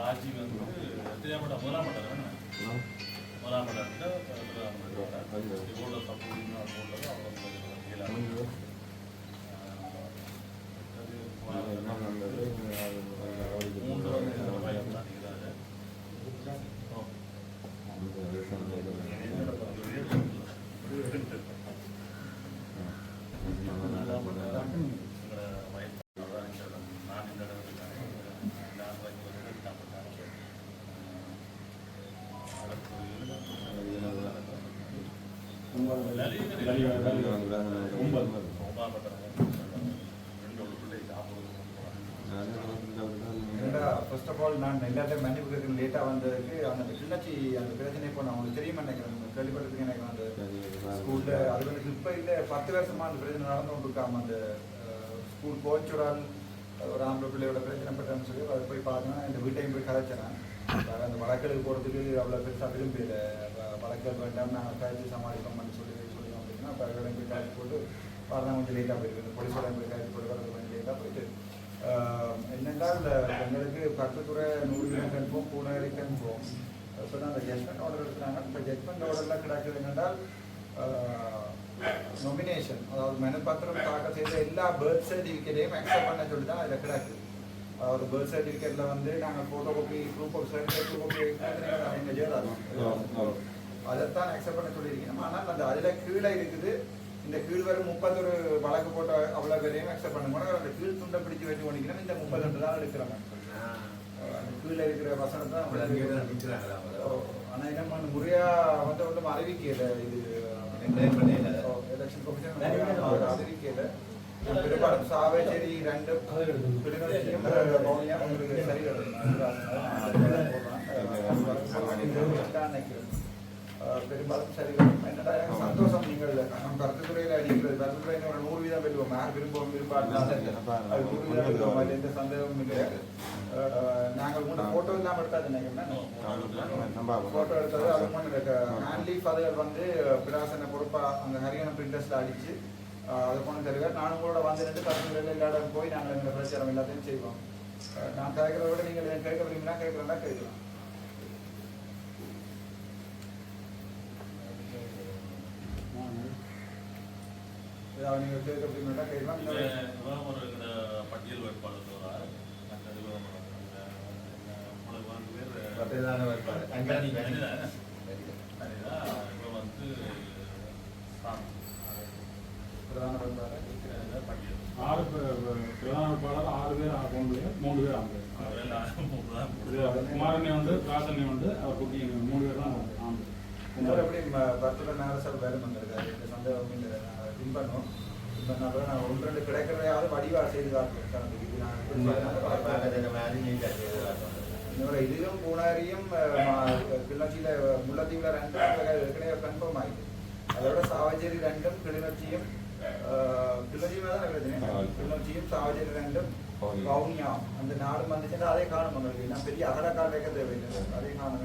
ராஜி வந்து தெரியாமட்ட முதலாம் பட்டம் முதலாம் பட்டம் இவ்வளோ சப்போர்ட் போட்டது அவ்வளோ ஃபர்ஸ்ட் ஆஃப் ஆல் நான் எல்லாத்தையும் மன்னிப்பு லேட்டாக வந்ததுக்கு அந்த கிளர்ச்சி அந்த பிரச்சனை இப்போ நான் உங்களுக்கு தெரியுமா நினைக்கிறேன் கேள்விப்பட்டிருக்கேன். எனக்கு அந்த ஸ்கூலில் அது வந்து இப்போ இல்லை 10 வருஷமாக அந்த பிரச்சனை நடந்து கொண்டிருக்காம அந்த ஸ்கூல் கோச்சோடால் ஒரு ஆம்பளை பிள்ளையோட பிரச்சனை பட்டேன்னு சொல்லி அதை போய் பார்த்தோன்னா இந்த வீட்டையும் போய் கதைச்சேன். அந்த வழக்கலுக்கு போகிறதுக்கு அவ்வளோ பெருசாக விரும்பல. வழக்கல் வேண்டாம் நாங்கள் கழிச்சு சமாளிப்போம்னு சொல்லி அப்படின்னா இப்போ போய் கழிச்சு போட்டு பாருங்க கொஞ்சம் லேட்டாக போயிருக்கு. போலீஸோட போய் கழிச்சு போட்டு வரது கொஞ்சம் லேட்டாக போயிட்டு என்னென்றால் எங்களுக்கு பக்கத்துறை 100 கிலோமீட்டர் அனுப்புவோம், பூனேரிக்கு அனுப்புவோம். இப்போ தான் அந்த ஜட்மெண்ட் ஆர்டர் எடுக்கிறாங்க. இப்போ ஜட்மெண்ட் ஆர்டர்லாம் கிடக்குது என்னென்றால் நொமினேஷன், அதாவது மனுப்பத்திரம் தாக்கல் செய்த எல்லா பர்த் சர்டிஃபிகேட்டையும் அக்செப்ட் பண்ண சொல்லி தான் அதில் கிடக்குது. அதாவது பர்த் சர்டிஃபிகேட்டில் வந்து நாங்கள் photo copy proof of certificate copy எங்கள் ஜெயராஜ் அதைத்தான் அக்செப்ட் பண்ண சொல்லியிருக்கணும். ஆனால் அந்த அதில் கீழே இருக்குது இந்த கீழ் வரும் 31 வழக்கு போட்ட அவ்வளோ பேரையும் அக்செப்ட் பண்ண போனால் அந்த கீழ் துண்டை பிடிச்சி வச்சு பண்ணிக்கணும். இந்த 32 தான் எடுக்கிறாங்க. அந்த கீழே இருக்கிற வசனத்தை ஆனால் என்ன முறையாக வந்து ஒன்றும் அறிவிக்கல. இது எலெக்ஷன் கமிஷன் அறிவிக்கல. பெரும்பாலும் சாவேச்சேரி 2 பிள்ளைகளையும் உங்களுக்கு சரி பெரும்பாலும் சரி. என்னடா சந்தோஷம். நீங்கள் நம் கருத்துத்துறையில் அடிக்கிறது கருத்துத்துறை 100% வெல்லுவோம். யார் விரும்புவோம் விரும்பாது 100% வெல்லுவோம். அதில் எந்த சந்தேகமும் கிடையாது. நாங்கள் கூட ஃபோட்டோ இல்லாமல் எடுத்தாது நினைக்கிறேன். ஃபோட்டோ எடுத்தது அது மாதிரி ஹேண்ட்லி ஃபாதர் வந்து பிராசனை பொறுப்பாக அங்கே ஹரியானா பிரிண்டர்ஸில் அடித்து அதை கொண்டு தருவார். நானும் கூட வந்து 2 கருத்துத்துறையில் எல்லா போய் நாங்கள் எங்கள் பிரச்சாரம் எல்லாத்தையும் செய்வோம். நான் கேட்குறத விட நீங்கள் கேட்க விரும்பினா கேட்குறேன்னா கேட்கலாம். நீங்கள் கேட்க விரும்பினா கேட்கலாம். பட்டியல் வேட்பாளர் பிரதான வேட்பாளர் 6 பிரதான வேட்பாளர் 6 பேர் ஆம்பளை 3 பேர் ஆம்பளை. குமாரண்ணே வந்து பிராசண்ணே வந்து அவர் குட்டி 3 பேர் தான் ஆம்பளை. எப்படி பர்த்துட நேரசால் வேலை பண்ணிருக்காரு. இந்த சந்தேகம் இல்லை. நாங்கள் தின் பண்ணுவோம். இப்போ நான் 1-2 கிடைக்கிறதையாவது வடிவாக செய்து காட்டுறேன். இன்னொரு இதுவும் பூனாரியும் கிளிநொச்சியில் முல்லைத்தீவில் 2 ஏற்கனவே கன்ஃபார்ம் ஆகிடுது. அதோட சாவச்சேரி 2 கிளிநொச்சியும் கிளிநொச்சியுமே தான் பிரச்சனை. கிளிநொச்சியும் சாவச்சேரி 2 வவுனியா அந்த 4 வந்துச்சுன்னா அதே காணும். உங்களுக்கு நான் பெரிய அகலக்கால் வைக்க தேவையில்லை. அதே காணும்.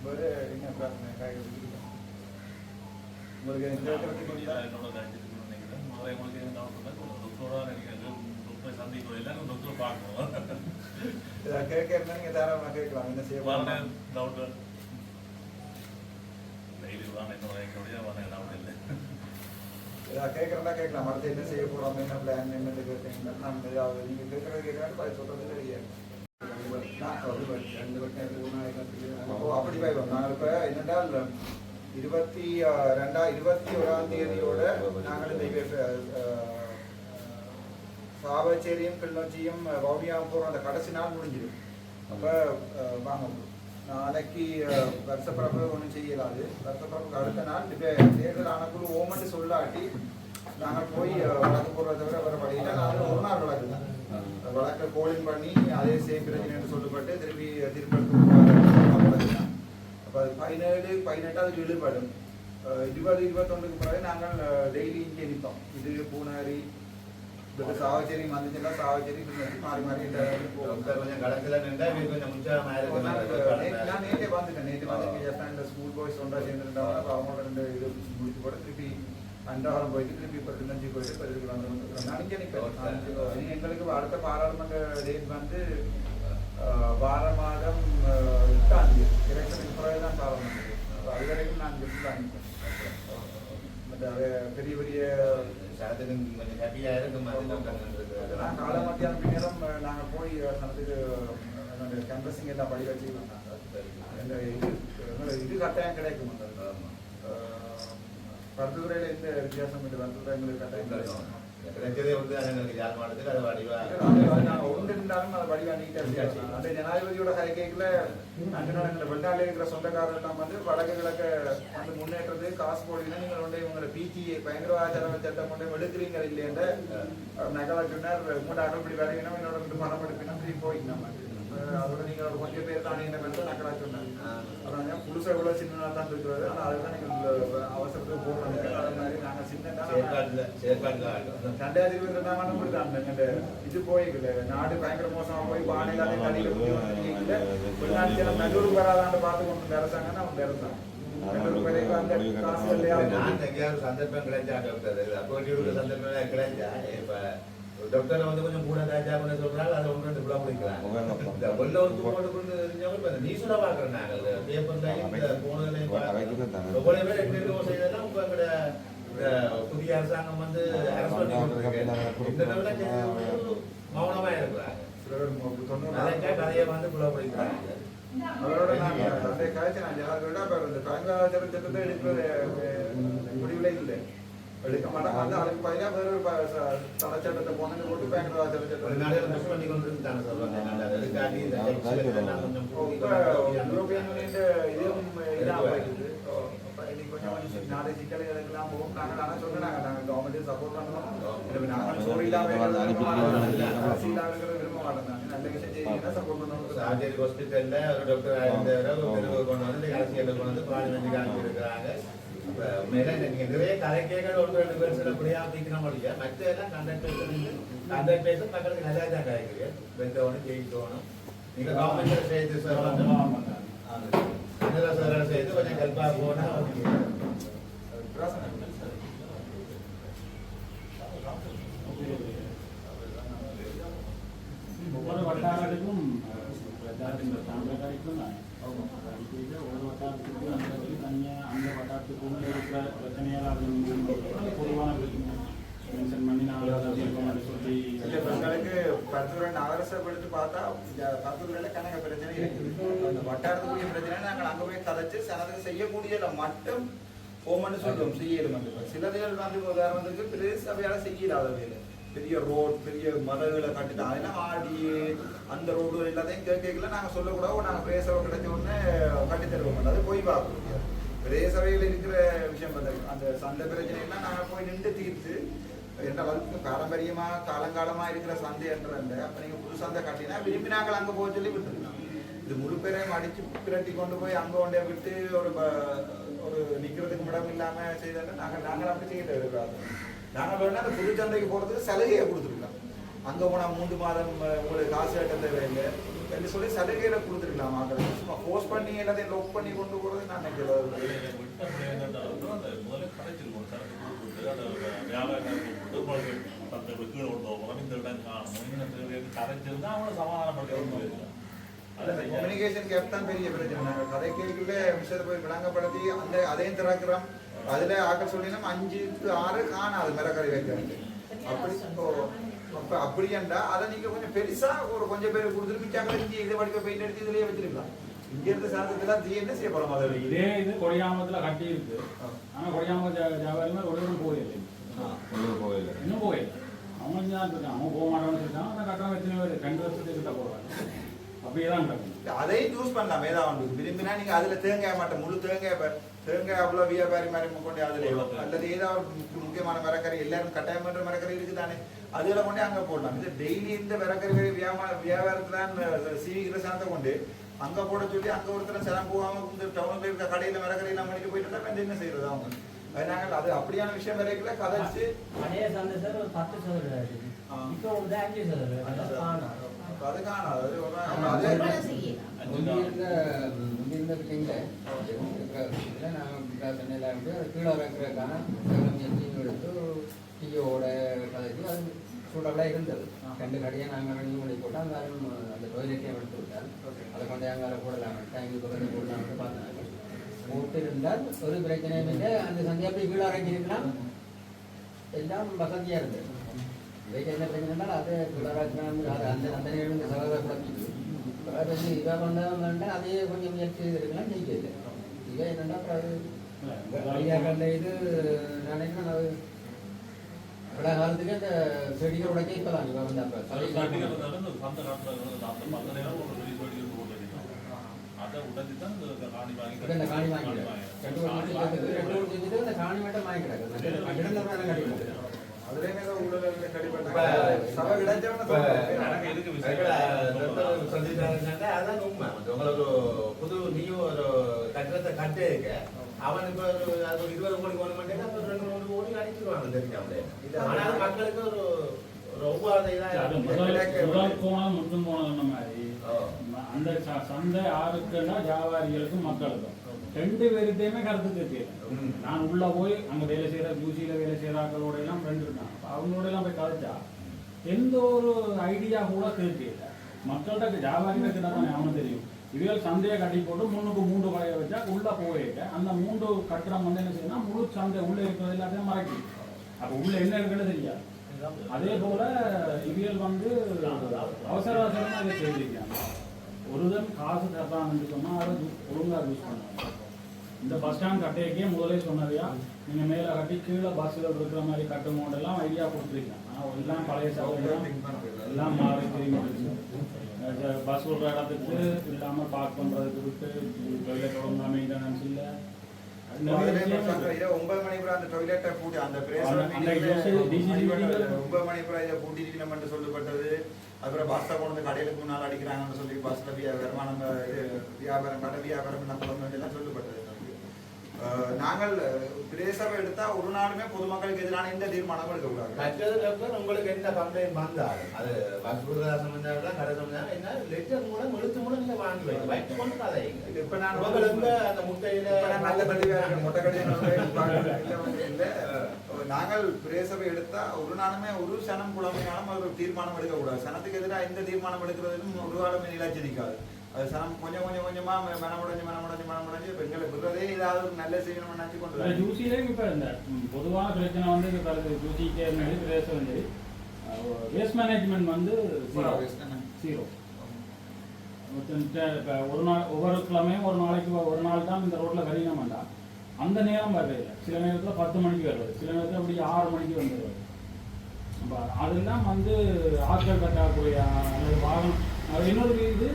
ஒரு என்ன பிரார்த்தனை காய்கறி உங்களுக்கு கேட்க நீங்க தாராளமாக கேட்கலாம். என்ன செய்ய கேட்கறதா கேட்கலாம். அடுத்து என்ன செய்ய போறோம், என்ன பிளான், என்னன்னு கேட்டீங்கன்னா நான் நீங்க கேட்கறது கேட்கறாரு சொல்றது தெரியாது. அப்படி போயிடும். நாங்கள் இப்ப என்னென்றால் 21ஆம் தேதியோட நாங்கள் இந்த சாவச்சேரியும் கிளிநொச்சியும் வவுனியாவும் போகிறோம். அந்த கடைசி நாள் முடிஞ்சிடும். அப்போ வாங்க நாளைக்கு வருஷப்பிறப்பு ஒன்றும் செய்யலாது. வருஷப்பிறப்புக்கு அடுத்த நாள் இப்போ தேர்தல் ஆனக்குழு ஓமன்னு சொல்லாட்டி நாங்கள் போய் வழக்கு போடுறத தவிர வர வழியில் நாங்கள் ஒரு நாள் வழக்கு தான் வழக்கை கோலிங் பண்ணி அதே சேம் பிரச்சனை என்று சொல்லப்பட்டு திருப்பி அப்போ அது 17, 18 அது இழுபடும். 20-21க்கு பிறகு நாங்கள் டெய்லி இங்கே நிற்போம். இது பூனாரி சாவச்சேரி வந்துச்சுன்னா சாவச்சேரி மாறி மாறி கொஞ்சம் கடத்துல நின்றா கொஞ்சம் முன்சாரமாக நான் நேற்றே வந்துட்டேன். நேற்று வந்து இந்த ஸ்கூல் பாய்ஸ் ஒன்றா சேர்ந்துருந்தாங்க. அப்போ அவங்களோட 2 இது முடிச்சு போட்டு திருப்பி அன்றாடம் போயிட்டு திருப்பி இப்போ திருநெல்வேலி போயிட்டு இப்போ இதுக்கு வந்து நான் இங்கே நிற்பேன். எங்களுக்கு அடுத்த பாராளுமன்ற டேட் வந்து வார மாதம் 8ஆம் தேதி எலெக்ஷனுக்கு பிறகு தான் பாராளுமன்றம். அது வரைக்கும் நான் இங்கே தான் நிற்பேன். பெரிய பெரிய கொஞ்சம் ஹாப்பியாக இருக்கும். நான் காலை மத்தியானம் பின்னரும் நாங்கள் போய் சனத்துக்கு கேம்பஸிங் எல்லாம் படி வச்சுக்கலாம். நாங்கள் இது கட்டாயம் கிடைக்கும். பருத்துத்துறையில் எந்த வித்தியாசம் இல்லை. பருத்துத்துறை எங்களுக்கு கட்டாயம் கிடைக்கும். கிடைச்சதே வந்து எங்களுக்கு யார் மாவட்டத்துக்கு அதை வடிவா நாங்கள் ஒன்று இருந்தாலும் அதை வடிவா நீட்டாச்சு. அந்த ஜனாதிபதியோட ஹைகேக்கில் எங்களை வெளிநாட்டில் இருக்கிற சொந்தக்காரர் எல்லாம் வந்து வடக்கு கிழக்க வந்து முன்னேற்றது காசு போடுங்கன்னா நீங்கள் கொண்டு இவங்களை பிடிஏ பயங்கரவாத சட்டம் கொண்டு எடுக்கிறீங்க இல்லைன்ற நகலை சொன்னார். உங்களோட அகல்படி வரைக்கணும் என்னோட 2 பணம் எடுக்கணும் இப்படி போயிக்கணும். அதோட நீங்கள் ஒரு கொஞ்சம் பேர் தானே என்ன பேர் நக்கலா சொன்னாங்க. அதான் புதுசாக எவ்வளோ சின்ன தான் இருக்கிறது. ஆனால் அதுதான் நீங்கள் அவசரத்துக்கு போடுறாங்க. அது மாதிரி நாங்கள் சின்ன 2022ஆம் ஆண்டு கொடுத்தாங்க. இது போய்க்கல நாடு பயங்கர மோசமாக போய் பானையிலாத தண்ணியில் வெளிநாட்டு நல்லூருக்கு வராதான்னு பார்த்து கொண்டு அரசாங்கன்னா அவங்க அரசாங்கம் சந்தர்ப்பம் கிடைச்சா சந்தர்ப்பம் கிடைச்சா இப்ப டாக்டர் வந்து கொஞ்சம் கூட காய்ச்சா கூட சொல்றாங்க. அதை 1-2 புலா பிடிக்கிறாங்க. வெள்ள ஒரு தூக்கோடு கொண்டு தெரிஞ்சவங்க நீசோட பாக்குறோம். நாங்கள் பேப்பர்லையும் போனதுலையும் எவ்வளவு பேர் எங்க செய்யறதுனா உங்களோட புதிய அரசாங்கம் வந்து அரசு மௌனமா இருக்கிறாங்க. கதையை வந்து புலா பிடிக்கிறாங்க. அவரோட அந்த காய்ச்சி நான் யாரோட இந்த பயங்கர சட்டத்தை எடுக்கிறது முடிவுல இல்லை. எடுக்க மாட்டாங்க. வந்து அதுக்கு பதிலாக வேற ஒரு சட்டத்தை போனது போட்டு பயங்கரவாத சட்டத்தை பண்ணி கொண்டு இருந்தாங்க. யூரோப்பியன் யூனியன் இதுவும் இதாக போயிடுது. கொஞ்சம் நாடு சிக்கல்களுக்கெல்லாம் போகும். நாங்கள் ஆனால் சொல்லுறாங்க நாங்கள் கவர்மெண்ட்டு சப்போர்ட் பண்ணணும். நாங்கள் சோறு இல்லாமல் விரும்ப மாட்டோம். நல்ல விஷயம் செய்யணும்னா சப்போர்ட் பண்ணணும். சார்ஜரி ஹாஸ்பிட்டல்ல ஒரு டாக்டர் ஆயிருந்தவரை கொண்டு வந்து அரசியல் கொண்டு வந்து பார்லிமெண்ட் காமிச்சு இருக்கிறாங்க. உண்மையில நீங்க நிறைய கலைக்கைகள் 1-2 பேர் சில புரியா அப்படிங்கிற முடியல. மற்ற எல்லாம் கண்டக்ட் பேச மக்களுக்கு நல்லா தான் கிடைக்குது. வெந்தவனும் ஜெயிக்கணும். நீங்க கவர்மெண்ட் செய்து செய்து கொஞ்சம் ஹெல்ப்பாக போனா ஒவ்வொரு வட்டாரத்துக்கும் கிடைக்கும். ஒரு வட்டாரத்துக்கு அந்த தனியாக அந்த வட்டாரத்துக்கு இருக்கிற பிரச்சனையாக பொதுவான மென்ஷன் பண்ணி நான் சொல்லி எங்களுக்கு பருத்துறை நகரசபைக்கு பார்த்தா பருத்துறையில கணக்கு பிரச்சனை இருக்குது. அந்த வட்டாரத்துக்குரிய பிரச்சனை நாங்கள் அங்கே போய் கதைச்சு சனத்துக்கு செய்யக்கூடியல மட்டும் போமன்னு சொல்லுவோம். செய்யலும் சிலதைகள் வந்து உதாரணத்துக்கு பெரிய சபையால் செய்யலாத வேலை பெரிய ரோட் பெரிய மதங்களை கட்டிட்டு அதெல்லாம் ஆடி அந்த ரோடு எல்லாத்தையும் கேட்கல நாங்கள் சொல்லக்கூடாது. நாங்கள் பிரேசவை கிடைச்ச உடனே கட்டி தருவோம். அது போய் பார்க்க முடியாது. பிரேசவையில் இருக்கிற விஷயம் பார்த்தா அந்த சந்தை பிரச்சனைலாம் நாங்கள் போய் நின்று தீர்த்து என்ற வகுப்பு பாரம்பரியமாக காலங்காலமாக இருக்கிற சந்தை என்ற அப்போ நீங்கள் புது சந்தை கட்டினா விரும்பி நாங்கள் அங்கே போக சொல்லி விட்டுருக்கோம். இது முழு பேரையும் அடித்து பிரட்டி கொண்டு போய் அங்கே கொண்டே விட்டு ஒரு நிற்கிறதுக்கு இடம் இல்லாமல் செய்தால் நாங்கள் அப்படி செய்ய இருக்கிறாங்க. நாங்கள் வேணா அந்த புது சந்தைக்கு போகிறதுக்கு சலுகையை கொடுத்துருக்கலாம். அங்கே போனால் 3 மாதம் உங்களுக்கு காசு கட்ட தேவையில்லை என்று சொல்லி சலுகையில கொடுத்துருக்கலாம். மக்களுக்கு சும்மா போஸ்ட் பண்ணி எல்லாத்தையும் லோக் பண்ணி கொண்டு போகிறது நான் நினைக்கிறேன். கம்யூனிகேஷன் கேப் தான் பெரிய பிரச்சனை. நாங்கள் கதை கேட்கல விஷயத்தை போய் விளங்கப்படுத்தி அந்த அதையும் திறக்கிறோம். அதில் ஆக்கள் சொல்லினா 5-6 காணாது மிளகறி வைக்கிறது. அப்படி ஏண்டா அதை நீங்கள் கொஞ்சம் பெருசாக ஒரு கொஞ்சம் பேர் கொடுத்துட்டு பிச்சாக்கள் இங்கே இதை வடிக்க பெயிண்ட் எடுத்து இதுலேயே வச்சிருக்கலாம். இங்கே இருந்த சாதத்தில் தீ என்ன செய்யப்படும்? அதில் இதே இது கொடியாமத்தில் கட்டி இருக்கு. ஆனால் கொடியாம ஜாவாலுமே ஒருவரும் போயில்லை. இன்னும் போயில்லை. அவங்க தான் இருக்காங்க. அவங்க போக மாட்டான்னு சொல்லிட்டாங்க. அந்த கட்டணம் எத்தனை பேர் 2 வருஷத்துக்கு கிட்ட போடுறாங்க. அப்படியே தான் நடக்கும். அதையும் யூஸ் பண்ணலாம். ஏதாவது விரும்பினா நீங்கள் அதில் தேங்காய் மாட்டேன் முழு தேங்காய் அவ்வளோ வியாபாரி மாதிரி கொண்டு அதில் அல்லது ஏதாவது முக்கியமான மரக்கறி எல்லாரும் கட்டாயம் பண்ணுற மரக்கறி இருக்குதானே அதில் கொண்டு அங்கே போடலாம். இது டெய்லி இந்த மரக்கறி வியாபாரத்தில் சீவிக்கிற சாணத்தை கொண்டு அங்க போட சொல்லி அங்க ஒருத்தர் சிரம் போகாம இந்த டவுன்ல இருக்க கடையில மரக்கடையெல்லாம் பண்ணிட்டு போயிட்டு என்ன செய்யறது அவங்க நாங்கள் அது அப்படியான விஷயம் வரைக்கல கதைச்சு அதே சந்தை சார் ஒரு 10 சதவீதம் இப்போ ஒரு 5 சதவீதம் அது காணாது கீழே வைக்கிறதுக்கான எடுத்து டீயோட கதைக்கு அது சூட்டபிளாக இருந்தது 2 கடையை நாங்கள் ரெண்டு மணி போட்டால் அந்த டொய்லெட்டையும் எடுத்து விட்டால் அதை கொண்டு அங்கே போடலாம் டேங்கு பக்கத்தில் போடலாம்னு பார்த்தாங்க போட்டு இருந்தால் ஒரு பிரச்சனையும் இல்லை அந்த சந்தையை போய் கீழே இறங்கியிருக்கலாம் எல்லாம் வசதியாக இருந்தது இவைக்கு என்ன பிரச்சனைனா அது கீழே அது அந்த அந்த நேரம் சகோதர குழப்பிட்டு இவை பண்ணதான் வேண்டாம் அதையே கொஞ்சம் முயற்சி இருக்கலாம் ஜெயிக்கல இவை என்னென்னா அப்புறம் இது நினைக்கிறேன் அது இவ்வளோ காலத்துக்கு அந்த செடிகள் உடைக்க இப்போ தான் இவ வந்து அப்போ இந்த காணி வாங்கிக்கிறேன் 2 வருஷத்துக்கு இந்த காணி மட்டும் வாங்கிக்கிறாங்க அதுலேயுமே தான் ஊழல் கடிப்பட்டாங்க சபை சொல்லிட்டாருன்னா அதான் உண்மை உங்களுக்கு புது நீயும் ஒரு கட்டடத்தை கட்டே இருக்க அவன் இப்போ ஒரு 20 கோடி போன மாட்டேன் அப்போ 2-3 கோடி அடிச்சிருவாங்க தெரிஞ்சாங்க ஆனால் மக்களுக்கு ஒரு ஒவ்வாத முற்றும் போனது மாதிரி அந்த சந்தை யாருக்குன்னா வியாபாரிகளுக்கும் மக்களுக்கும் 2 பேருத்தையுமே கருத்து தெரியும். நான் உள்ள போய் அங்க வேலை செய்யற ஜூசியில வேலை செய்யறாங்களோட எல்லாம் ஃப்ரெண்ட் இருக்காங்க அவங்களோட எல்லாம் போய் கதைச்சா எந்த ஒரு ஐடியா கூட தெரியல மக்கள்கிட்ட வியாபாரிகளுக்கு தானே அவனுக்கு தெரியும் இவைகள் சந்தையை கட்டி போட்டு 3 கடையை வச்சா உள்ள போயிட்டு அந்த 3 கட்டிடம் வந்து என்ன செய்யணும்னா முழு சந்தை உள்ள இருக்கிறது எல்லாத்தையும் மறைக்கும் அப்ப உள்ள என்ன இருக்குன்னு தெரியாது அதே போல இவியல் வந்து அவசர அவசரமா இதை செய்திருக்காங்க ஒருதன் காசு தரலான்னு சொன்னா அதை ஒழுங்கா யூஸ் பண்ணுவாங்க இந்த பஸ் ஸ்டாண்ட் கட்டைக்கே முதலே சொன்னதையா நீங்க மேல கட்டி கீழே பஸ்ல இருக்கிற மாதிரி கட்டும் எல்லாம் ஐடியா கொடுத்துருக்கேன் ஆனா எல்லாம் பழைய சவுகரியம் எல்லாம் மாறி தெரியும் பஸ் விடுற இடத்துக்கு இல்லாம பார்க் பண்றதுக்கு விட்டு டொய்லெட் ஒழுங்கா மெயின்டெனன்ஸ் இல்லை 9 மணிக்கு அந்த டொய்லெட்டை பூட்டி அந்த 9 மணிக்கு பூட்டிட்டு சொல்லப்பட்டது அப்புறம் பஸ்ஸை கொண்டு கடையிலுக்கு முன்னால் அடிக்கிறாங்கன்னு சொல்லி பஸ்ல வருமானம் வியாபாரம் கடை வியாபாரம் எல்லாம் சொல்லப்பட்டது நாங்கள் பிரேசவை எடுத்தா ஒரு நாளுமே பொதுமக்களுக்கு எதிரான எந்த தீர்மானம் எடுக்கக்கூடாது மற்றது உங்களுக்கு என்ன கம்ப்ளைண்ட் வந்தால் அது பஸ் சம்பந்தம் கடை சம்பந்தம் என்ன லெட்டர் மூலம் எழுத்து மூலம் நீங்க வாங்கி வைத்து கொண்டு கதை இப்ப நான் உங்களுக்கு அந்த முட்டையில நல்ல பள்ளி மொட்டை கடையில் நாங்கள் பிரேசவை எடுத்தா ஒரு நாளுமே ஒரு சனம் குழந்தைனாலும் ஒரு தீர்மானம் எடுக்கக்கூடாது சனத்துக்கு எதிராக எந்த தீர்மானம் எடுக்கிறதுன்னு ஒரு காலமே நிலாச்சி நிற்காது அது சனம் கொஞ்சமா மனமுடைஞ்சு பெண்களை விடுறதே ஏதாவது ஒரு நல்ல செய்யணும்னு நினைச்சு கொண்டு ஜூசிலேயும் இப்ப இந்த பொதுவான பிரச்சனை வந்து ஜூசிக்கே பிரேச வந்து வேஸ்ட் மேனேஜ்மெண்ட் வந்து ஜீரோ ஒரு நாள் ஒவ்வொரு கிழமையும் ஒரு நாளைக்கு ஒரு நாள் தான் இந்த ரோட்ல கழிக்க மாட்டான் அந்த நேரம் வருது சில நேரத்தில் 10 மணிக்கு வருது சில நேரத்தில் அப்படி 6 மணிக்கு வந்துடுது அதெல்லாம் வந்து ஆட்கள் கட்டாக்குறையா அல்லது வாகனம் இன்னொரு இது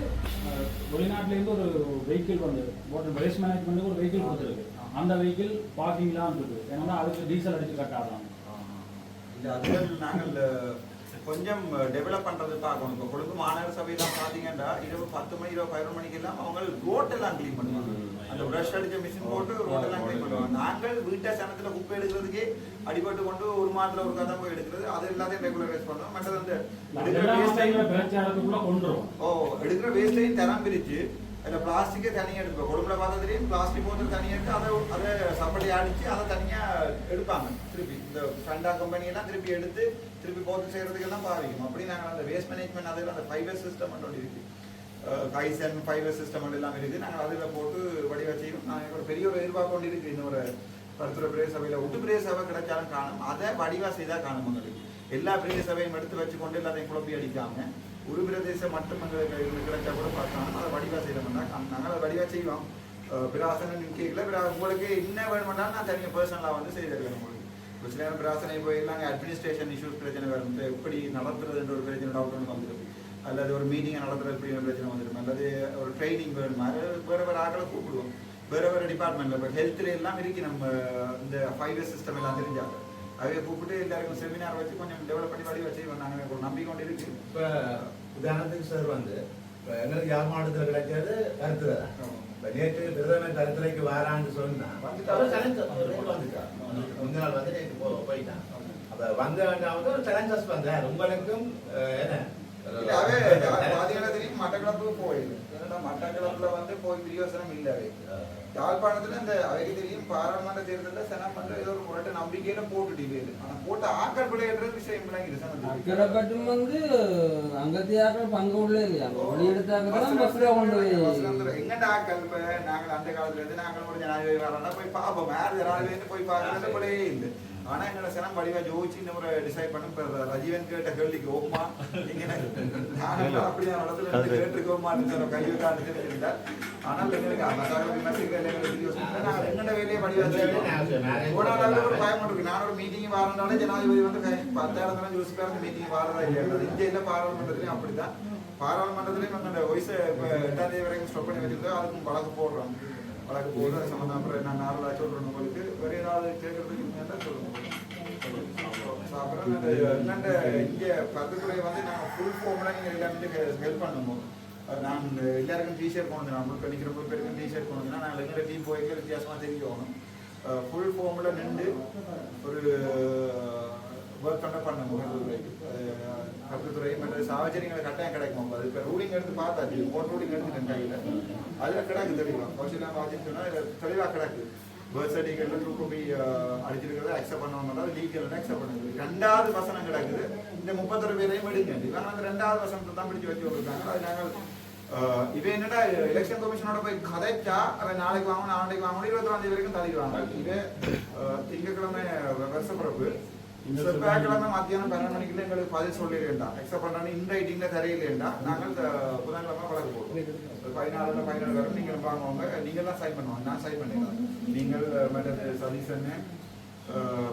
வெளிநாட்டிலேருந்து ஒரு வெஹிக்கிள் வந்தது வேஸ்ட் மேனேஜ்மெண்ட்டுக்கு ஒரு வெஹிக்கிள் கொடுத்துருக்கு அந்த வெஹிக்கிள் பார்க்கிங்லாம் இருக்குது ஏன்னா அதுக்கு டீசல் அடிச்சு கட்டாடுறாங்க இல்லை அதுகள் நாங்கள் கொஞ்சம் டெவலப் பண்றது பார்க்கணும் இப்போ கொழும்பு மாநகர சபையெல்லாம் பார்த்தீங்கன்னா 10 மணி 11 மணிக்கு எல்லாம் அவங்க ரோட்டெல்லாம் கிளீன் பண்ணுவாங்க அந்த ப்ரஷ் அடிச்ச மிஷின் போட்டு ரோட்டெல்லாம் கிளீன் பண்ணுவாங்க நாங்கள் வீட்டை சனத்துல குப்பை எடுக்கிறதுக்கே அடிபட்டு கொண்டு ஒரு மாதத்துல ஒரு கதை போய் எடுக்கிறது அது எல்லாத்தையும் ரெகுலரைஸ் பண்ணுவோம் மற்றது அந்த எடுக்கிற வேஸ்டையும் தரம் பிரிச்சு அதில் பிளாஸ்டிக்கே தனியாக எடுப்போம் கொழும்புல பார்த்தா தெரியும் பிளாஸ்டிக் போத்தல் தனியாக எடுத்து அதை சப்படி அடிச்சு அதை தனியாக எடுப்பாங்க திருப்பி இந்த ஃபண்டா கம்பெனியெல்லாம் திருப்பி எடுத்து திருப்பி போத்தல் செய்யறதுக்கெல்லாம் பாவிக்கும் அப்படி நாங்கள் அந்த வேஸ்ட் மேனேஜ்மெண்ட் அதில் அந்த ஃபைபர் சிஸ்டம் ஒன்று இருக்கு கைசன் ஃபைபர் சிஸ்டம் எல்லாம் இருக்குது நாங்கள் அதில் போட்டு வடிவ செய்யணும் நாங்கள் ஒரு பெரிய ஒரு எதிர்பார்ப்பு கொண்டு இருக்கு இன்னொரு பருத்துற பிரதேச சபையில் விட்டு பிரதேச சபை கிடைச்சாலும் காணும் அதை வடிவா செய்தால் காணும் உங்களுக்கு எல்லா பிரதேச சபையும் எடுத்து வச்சுக்கொண்டு எல்லாத்தையும் குழப்பி அடிக்காம ஒரு பிரதேசம் மட்டும் எங்களுக்கு கிடைச்சா கூட பார்க்கலாம் அதை வடிவா செய்யணும்னா நாங்கள் அதை வடிவா செய்வோம் பிராசனை கேட்கல உங்களுக்கு என்ன வேணும்னா நான் தனியாக பர்சனலாக வந்து செய்திருக்கேன் உங்களுக்கு ஒரு சில நேரம் பிராசனை போயிடலாம் அட்மினிஸ்ட்ரேஷன் இஷ்யூஸ் பிரச்சனை வரும் எப்படி நடத்துறதுன்ற ஒரு பிரச்சனை டவுட் ஒன்று வந்துடும் அல்லது ஒரு மீட்டிங்கை நடத்துறது எப்படி பிரச்சனை வந்துடும் அல்லது ஒரு ட்ரைனிங் வேணுமா வேறு வேறு ஆக்களை கூப்பிடுவோம் வேறு வேறு டிபார்ட்மெண்ட்டில் இப்போ ஹெல்த்தில் எல்லாம் இருக்கு நம்ம இந்த 5S சிஸ்டம் எல்லாம் தெரிஞ்சாங்க அவைய கூப்பிட்டு எல்லாருக்கும் செமினார் வச்சு கொஞ்சம் டெவலப் பண்ணி வடி வச்சு நாங்கள் ஒரு நம்பிக்கை கொண்டு இருக்கு. இப்போ உதாரணத்துக்கு சார் வந்து எங்களுக்கு யார் மாவட்டத்தில் கிடைச்சது கருத்துரை தான். நேற்று பிரதமர் கருத்துரைக்கு வாரான்னு சொன்னா முந்தின நாள் வந்து நேற்று போயிட்டான். அப்ப வந்த வேண்டாம் ஒரு சேலஞ்சஸ் வந்தேன் உங்களுக்கும் என்ன மட்டக்களப்புக்கு போயிடுது. மட்டக்களப்புல வந்து போய் பிரியோசனம் இல்லை. யாழ்ப்பாணத்துல இந்த அவைக்கு தெரியும் பாராளுமன்ற தேர்தலில் சனம் பண்ற ஏதோ ஒரு முரட்டு நம்பிக்கையில போட்டுட்டு ஆனா போட்டு ஆக்கள் விளையாடுற விஷயம் அக்கடப்பட்டும் வந்து அங்கத்தியாக்கள் பங்கு உள்ள இல்லையா எங்கட ஆக்கள் இப்ப நாங்கள் அந்த காலத்துல இருந்து நாங்கள் ஒரு ஜனாதிபதி வரோம்னா போய் பார்ப்போம். யார் ஜனாதிபதி போய் பார்க்கறது கூட இல்லை. ஆனா எங்களோட சனம் வடிவா ஜோதிச்சு இந்த முறை டிசைட் பண்ண இப்ப ரஜீவன் கேட்ட கேள்விக்கு ஓமா நீங்க அப்படியே இடத்துல இருந்து கேட்டுக்கோமான்னு கையை காட்டு இருந்தா. ஆனால் எங்களுக்கு அந்த விமர்சிக்கிற நாங்கள் எங்கட வேலையை வடிவா ஒரு பயம் இருக்கு. நான் ஒரு மீட்டிங் வரனாலே ஜனாதிபதி வந்து 10,000 யோசிப்பாரு மீட்டிங் வரதா இல்லையா. இந்தியில பாராளுமன்றத்திலையும் அப்படிதான். பாராளுமன்றத்திலையும் எங்களோட வயசு 8ஆம் தேதி வரைக்கும் ஸ்டாப் பண்ணி வச்சிருந்தோம். அதுக்கும் வழக்கு போடுறோம். வழக்கு போடுற சம்பந்தம் அப்புறம் நான் 4 லட்சம் சொல்றேன் உங்களுக்கு. வேற ஏதாவது கேட்கறதுக்கு சொல்லுங்க. அப்புறம் என்னென்ன இங்கே பக்கத்துறை வந்து நாங்கள் ஃபுல் ஃபார்ம்ல நீங்கள் எல்லாமே ஹெல்ப் பண்ணுவோம். நான் எல்லாருக்கும் டிஷர்ட் கொண்டு நான் முழுக்க நிற்கிற முழு பேருக்கும் டிஷர்ட் கொண்டு நாங்கள் எங்களோட டீம் போய்க்கு வித்தியாசமாக தெரியணும். ஃபுல் ஃபார்மில் நின்று ஒரு ஒர்க் கண்டக்ட் பண்ணணும். கல்வித்துறை மற்ற சாவச்சரியங்களை கட்டாயம் கிடைக்கும். அது இப்போ ரூலிங் எடுத்து பார்த்தாச்சு. கோர்ட் ரூலிங் எடுத்துட்டேன் கையில். அதில் கிடக்கு தெளிவாக கௌசல்யா வாசின்னு சொன்னால் தெளிவாக கிடக்கு. பர்த் சர்டிஃபிகேட்ல தூக்கு போய் அடிச்சிருக்கிறத அக்செப்ட் பண்ண மாட்டோம். லீகல் அக்செப்ட் பண்ணுறது 2வது வசனம் கிடக்குது. இந்த 31 பேரையும் எடுங்க. இவங்க அந்த 2வது வசனத்தை தான் பிடிச்சி வச்சு விட்டுருக்காங்க. அது நாங்கள் இவ என்னடா எலெக்ஷன் கமிஷனோட போய் கதைச்சா அதை நாளைக்கு வாங்கணும் நாளைக்கு வாங்கணும் 21ஆம் தேதி வரைக்கும் தள்ளிடுவாங்க. இது திங்கட்கிழமை வருஷப்பிறப்பு. செவ்வாய்க்கிழமை மத்தியானம் 12 மணிக்குள்ள எங்களுக்கு பதில் சொல்லி வேண்டாம். அக்செப்ட் பண்ணாலும் இந்த ஐட்டிங்ல தரையில் வேண்டாம். நாங்கள் புதன்கிழமை வழக்கு போடுவோம். 14 வரை நீங்கள் வாங்குவாங்க. நீங்கள் தான் சைன் பண்ணுவாங்க. நான் சைன் பண்ணிடுறேன். நீங்கள் மற்றது சதீசன்னு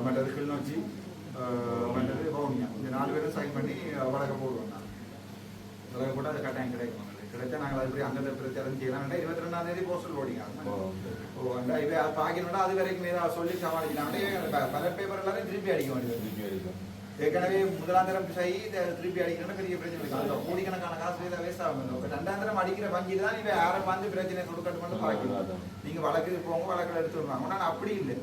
மற்றது கிளிநொச்சி மற்றது வவுனியா இந்த 4 பேரும் சைன் பண்ணி வழக்க போடுவோம். நான் வழக்க போட்டு அது கட்டாயம் கிடைக்கும். கிடைச்சா நாங்கள் அது அங்கே பிரச்சாரம் செய்யலாம். 22ஆம் தேதி போஸ்டல் போடிங்க. இவ பாக்கணும்னா அது வரைக்கும் ஏதாவது சொல்லி சமாளிக்கலாம். பல பேப்பர் எல்லாரும் திருப்பி அடிக்க வேண்டியது. ஏற்கனவே 1ஆம் தரம் திருப்பி அடிக்கணும்னா பெரிய பிரச்சனை இருக்கு. கோடிக்கணக்கான காசு வேஸ்ட் ஆகும். 2ஆம் தரம் அடிக்கிற வங்கி தான் இவ யாரும் வந்து பிரச்சனை கொடுக்கட்டு மட்டும் பார்க்கணும். நீங்க வழக்கு போங்க வழக்கில் எடுத்துருவாங்க. ஆனால் அப்படி இல்லை.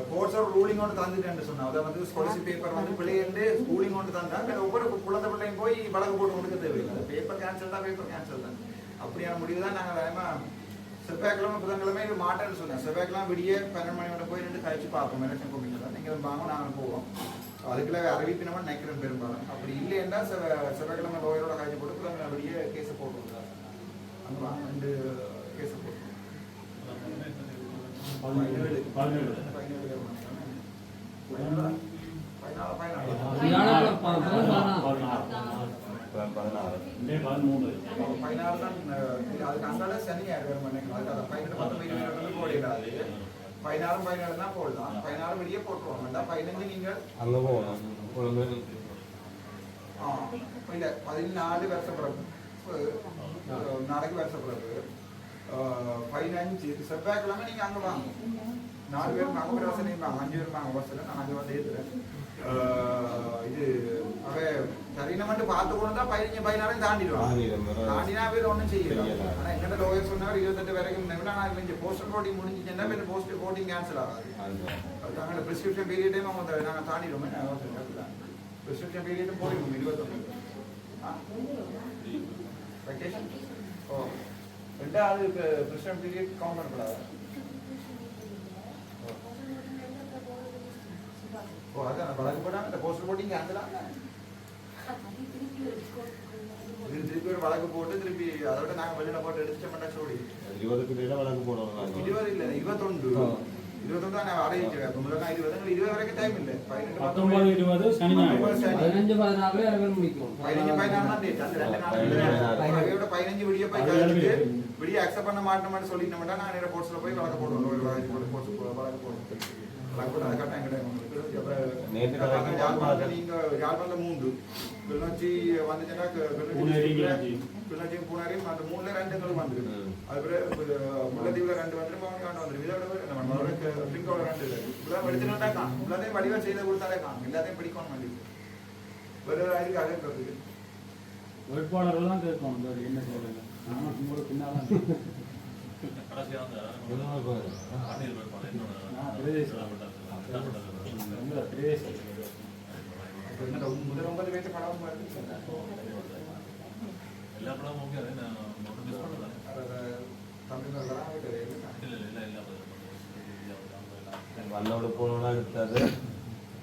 கோர்ட்ஸ் ஒரு ரூலிங் ஒன்று தந்துட்டேன்னு சொன்னா அதை வந்து ஸ்காலர்ஷிப் பேப்பர் வந்து பிள்ளைன்னு ரூலிங் ஒன்று தந்தா ஒவ்வொரு குழந்தை பிள்ளையும் போய் வழக்கு போட்டு கொடுக்க தேவையில்லை. பேப்பர் கேன்சல் தான் பேப்பர் கேன்சல் தான். அப்படியான முடிவு தான் நாங்கள் வேணா செவ்வாய்க்கிழமை புதன்கிழமை மாட்டேன்னு சொன்னேன். செவ்வாய்க்கிழமை விடிய 12 மணியோட போய் 2 கழிச்சு பார்ப்போம். எலெக்ஷன் கமிஷன் தான் நீங்கள் வாங்க நாங்கள் போவோம். அதுக்குள்ள அறிவிப்பினமா நினைக்கிறேன் பெரும்பாலும். அப்படி இல்லைன்னா செவ்வாய்க்கிழமை லோயரோட கழிச்சு போட்டு புதன்கிழமை விடிய கேஸை போட்டுருக்காங்க. அங்கே வாங்க 2 கேஸை போட்டு 17 தான் போடலாம். 16 வெளியே போட்டுருவாங்க. 15 நீங்கள் அங்க போகணும். இல்ல 14 வருஷப்பிறப்பு நாளைக்கு வருஷப்பிறப்பு 15 செவ்வாய்க்கிழமை நீங்க அங்க வாங்க. 4 பேரும் அங்க ஒரு வசதி வாங்க. 5 பேரும் வாங்க பஸ்ல. நான் அங்க வந்து ஏத்துறேன். இது அவ சரின மட்டும் பார்த்து கொண்டு தான் 15 தாண்டிடுவாங்க. தாண்டினா பேர் ஒன்றும் செய்யல. ஆனா என்னோட லோயர் சொன்னார் 28 வரைக்கும். நான் இங்கே போஸ்டல் போட்டிங் முடிஞ்சிச்சுன்னா பேர் போஸ்டல் போட்டிங் கேன்சல் ஆகாது. அதுக்காக பிரிஸ்கிரிப்ஷன் பீரியடையும் அவங்க நாங்கள் தாண்டிடுவோம். பிரிஸ்கிரிப்ஷன் பீரியடும் போயிடுவோம் 21 வெக்கேஷன். ஓ 2வது பிரிஸ்கிரிப்ஷன் பீரியட் கவுண்ட் பண்ணக்கூடாது. ஓ அதான் வழக்கு போட்டாங்க. இந்த போஸ்டல் போட்டிங் கேன்சல் ஆகல. திருப்பி ஒரு வழக்கு போட்டு திருப்பி அதோட நாங்கள் வெளியில போட்டு எடுத்துட்டோம்னா சோடி 20 வழக்கு போடணும். 20 இல்லை 21 தான் நான் அடையிட்டேன். 20 வரைக்கும் டைம் இல்லை. 19, 20 சனி ஞாயிறு 15, 16 முடிக்கும். 15, 16 தான் டேட். அந்த 2 நாள் 15 விடிய போய் கழிச்சுட்டு விடிய அக்செப்ட் பண்ண மாட்டோம்னு சொல்லிட்டோம்னா நான் நேர போர்ட்ஸ்ல போய் வழக்கு போடுவோம். வழக்கு போடுவோம். யாழ்ப்பாணத்துல 3 கிளிநொச்சி வந்துச்சுன்னா கிளிநொச்சியும் பூனாரியும் அந்த 3ல 2 வந்துருக்கு. அதுக்கப்புறம் முல்லைத்தீவுல 2 வந்துருக்கு. பவனிக்காண்டு வந்துருக்கு. இதோட பிரிக்கோட 2 இப்பெல்லாம் எடுத்துட்டா காணும். எல்லாத்தையும் வடிவா செய்த கொடுத்தாலே காணும். எல்லாத்தையும் பிடிக்கணும் வேண்டியது வேற அதுக்கு அழைக்கிறதுக்கு வேட்பாளர்கள் தான் கேட்கணும் இந்த என்ன செய்யறது. நானும் உங்களோட பின்னால் தான் கடைசியாக அந்த பாண்டியல் வேட்பாளர் இன்னொரு நான் பிரதேச உங்களை பிரதேச முதல் 9 பேருக்கு படம் எல்லா படமும் ஓகே அது நான் ஒன்றும் மிஸ் பண்ணல. தமிழ் வல்லோட போனோம்னா எடுத்தாரு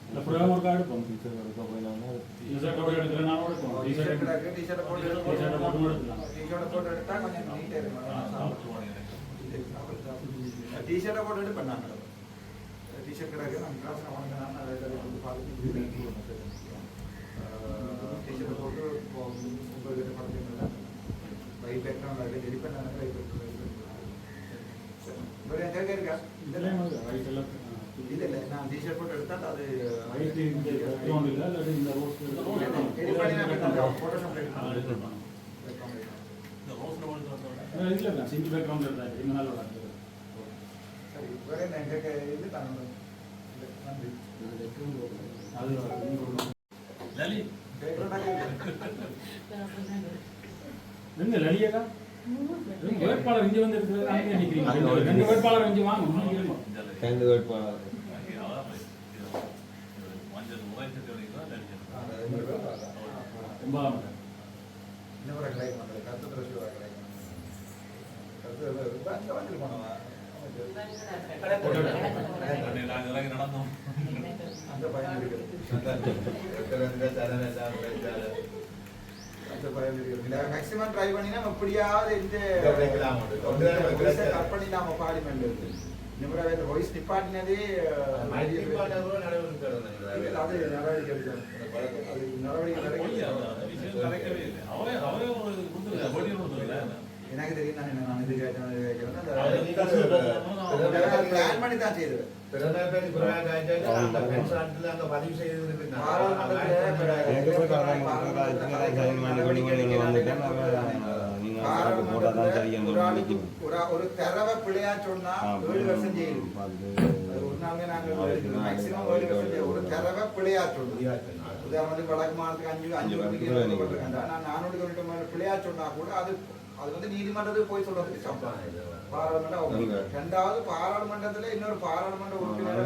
இந்த புரோகிராம் ஒர்க் எடுப்போம். டீச்சர் போயினோம்னா டிஷர்ட் போட்டு எடுக்கிற நான் எடுப்போம். டீஷர்ட் போட்டு எடுக்கலாம். டீஷர்ட் போட்டு எடுத்தா கொஞ்சம் நீட்டாக இருக்கும். டீஷர்ட்டை போட்டு எடுப்பேன் நாங்கள். டீஷர்ட் கிடக்கு நம்ம கிளாஸில் வாங்கினா அதில் வந்து பார்த்து டீஷர்ட்டை போட்டு இப்போ 30 பேர் படத்தில் வைப் பேக்ரவுண்ட் அதில் ரெடி பண்ணாங்க. வைப் வேறு என் கேட்க இருக்கா இதெல்லாம் வயசு எல்லாம் இல்லை இல்லை நான் டீஷர்ட் போட்டு எடுத்தால் அது வயசு இந்த பேக்ரவுண்ட் இல்லை இல்லாட்டி இந்த ரோஸ் ரெடி பண்ணி ஃபோட்டோஷாப் ரெடி எடுக்கலாம். இந்த ரோஸில் ஓடுறது வந்தோட இல்லை சிங்கிள் பேக்ரவுண்ட் எடுத்தாங்க இந்த நாள் விளாண்டு சரி வேறு என்ன கேட்க இது தான் நன்றி அது லலி எங்க லலியக்கா வேட்பாளர் இங்கே வந்து இருக்கிறது அங்கே நிற்கிறீங்க. 2 வேட்பாளர் இங்கே வாங்க. ரெண்டு வேட்பாளர் மஞ்சள் உரைச்சத்தை வரைக்கும் லலி ரொம்ப இன்னொரு கிடைக்க மாட்டேன் கருத்து பிரச்சனை கிடைக்க கருத்து வந்துட்டு போனவா நாங்கள் இறங்கி நடந்தோம். அந்த பையன் அந்த பையன் மேக்ஸிமம் ட்ரை பண்ணினா எப்படியாவது இந்த கட் பண்ணி நாம பார்லிமெண்ட் இருக்கு நிமிடம் இந்த வாய்ஸ் டிபார்ட்மெண்டே அது நடவடிக்கை எடுக்கணும். அது நடவடிக்கை நடக்கவே இல்லை. அவரே ஒரு கொடுத்துருக்காரு, போட்டி கொடுத்துருக்காரு. எனக்கு தெரியும் நான் நான் இது கேட்டேன் அது பிளான் பண்ணி தான் செய்தது. ஒரு தரவை பிள்ளையா சொன்னா 7 வருஷம் செய்யுது. ஒரு நாளுமே நாங்க மேக்சிமம் 7 வருஷம் செய்யும். ஒரு தரவை பிள்ளையா சொல்லணும். உதாரணத்துக்கு வடக்கு மாநிலத்துக்கு 5 வருஷம் நான் 400 கிலோமீட்டர் பிள்ளையா சொன்னா கூட அது வந்து நீதிமன்றத்துக்கு போய் சொல்றதுக்கு சம்பளம். பாராளுமன்றம் ரெண்டாவது பாராளுமன்றத்துல இன்னொரு பாராளுமன்ற உறுப்பினர்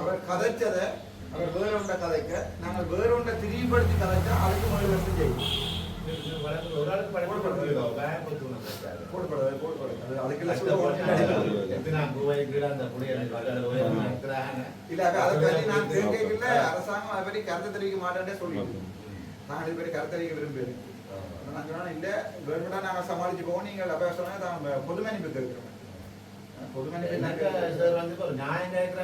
அவர் கதைச்சதை அவர் வேறொண்ட கதைக்க நாங்கள் வேறொண்ட திரிவுபடுத்தி கதைச்சா அதுக்கு 7 வருஷம் செய்யும். அரசாங்கம் அதை பற்றி கருத்து தெரிவிக்க மாட்டேன்னே சொல்லிட்டு நாங்கள் இது பற்றி கருத்து தெரிவிக்க விரும்புகிறேன். நான் சொன்னா இல்ல கவர்மெண்டா நாங்க சமாளிச்சு போவோம். நீங்கள் அப்ப சொன்னா பொது மன்னிப்பு கேட்கிறோம். பொது மன்னிப்பு சார் வந்து நியாயம் கேட்கிற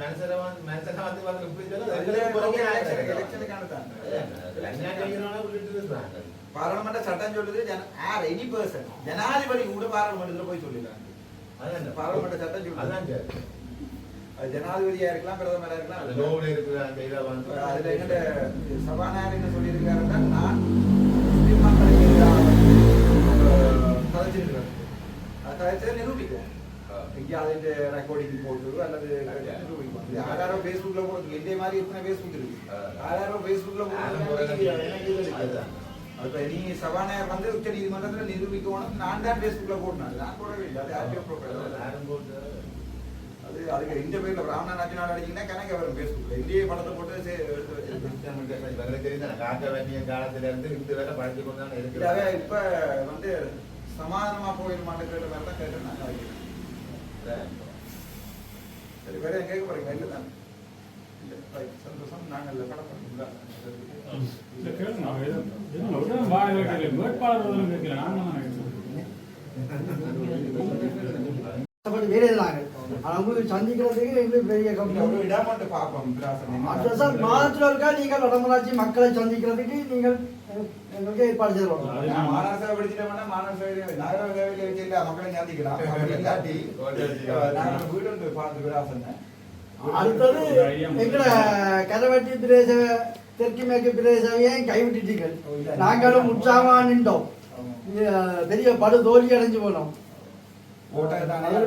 மனுஷனை வந்து எலெக்ஷனுக்கான தான் விட்டுட்டு பாராளுமன்ற சட்டம் சொல்லுது எனி பர்சன் ஜனாதிபதி கூட பாராளுமன்றத்துல போய் சொல்லிடுறாங்க. அதான் பாராளுமன்ற சட்டம் சொல்லுது. அது ஜனாதிபதியா இருக்கலாம், பிரதமரா இருக்கலாம். அதுல எங்க சபாநாயகர் என்ன சொல்லியிருக்காருன்னா நான் கதைச்சிருக்கிறேன். அது கதைச்சதை நிரூபிக்கும். இங்கே அதிന്റെ ரெக்கார்டிங் போட்டு அல்லது நிரூபிக்கும். யாரோ ஃபேஸ்புக்ல போடுறது இதே மாதிரி எத்தனை ஃபேஸ்புக் இருக்கு. யாரோ ஃபேஸ்புக்ல போடுறது அப்ப நீ சபாநாயகர் வந்து உச்ச நீதிமன்றத்துல நிரூபிக்கணும். நான் தான் ஃபேஸ்புக்ல போடணும். நான் போடவே இல்லை. அது ஆர்டிஓ ப்ரொஃபைல். அது அதுக்கு இந்த பேர்ல பிராமணா நாச்சினால அடிச்சீங்கன்னா கணக்கு வரும் ஃபேஸ்புக்ல. இந்திய படத்தை போட்டு எடுத்து வச்சிருக்கேன். காக்க வேண்டிய காலத்துல இருந்து இந்த வேலை பழக்கி கொண்டாங்க இதாவே இப்ப வந்து சமாதானமா போயிருமான்னு கேட்ட மாதிரி தான் கேட்டேன். நாங்க சரி வேற கேட்க போறீங்க இல்லதான் சந்தோஷம். நாங்கள் படம் சந்திக்கிறதுக்கு எங்களுக்கு பெரிய இடமாட்டு பார்ப்போம். மாதத்துல இருக்கா நீங்கள் வடமராட்சி மக்களை சந்திக்கிறதுக்கு நீங்கள் எங்களுக்கு ஏற்பாடு செய்வோம். மாநகர படிச்சுட்டோம்னா மாநகர நகர சேவையில வச்சு மக்களை சந்திக்கலாம். இல்லாட்டி நாங்கள் வீடு வந்து பார்த்து விராசன். அடுத்தது எங்களை கரவட்டி பிரதேச தெற்கு மேற்கு பிரதேசவையே கைவிட்டுட்டீர்கள். நாங்களும் உற்சாகமாக நின்றோம். பெரிய படு தோல்வி அடைஞ்சு போனோம்.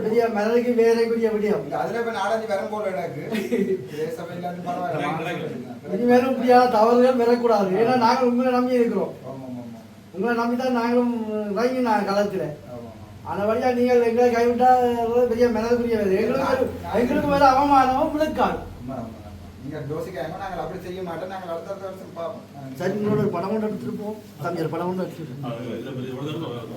பெரிய மனதுக்கு வேலைக்குரிய விடியம். அதுல இப்ப நாடஞ்சு வரும் போல எனக்கு பரவாயில்ல. இனிமேலும் இப்படியான தவறுகள் வரக்கூடாது. ஏன்னா நாங்கள் உங்களை நம்பி இருக்கிறோம். உங்களை நம்பி தான் நாங்களும் இறங்கி நான் களத்தில் ஆமா. அந்த வழியாக நீங்கள் எங்களை கைவிட்டா பெரிய மெனதுக்குரிய வேலை எங்களுக்கு வேறு அவமானமும் விழுக்காடு. ஆமா, ஆமா, ஆமா. நீங்க யோசிக்காம நாங்கள் அப்படி செய்ய மாட்டோம். நாங்கள் அடுத்த வருஷம் பார்ப்போம். சரி, உங்களோட ஒரு படம் கொண்டு எடுத்துட்டு போவோம். தம்பி ஒரு படம் கொண்டு எடுத்துட்டு அது இல்லை, பெரிய இவ்வளவு தூரம்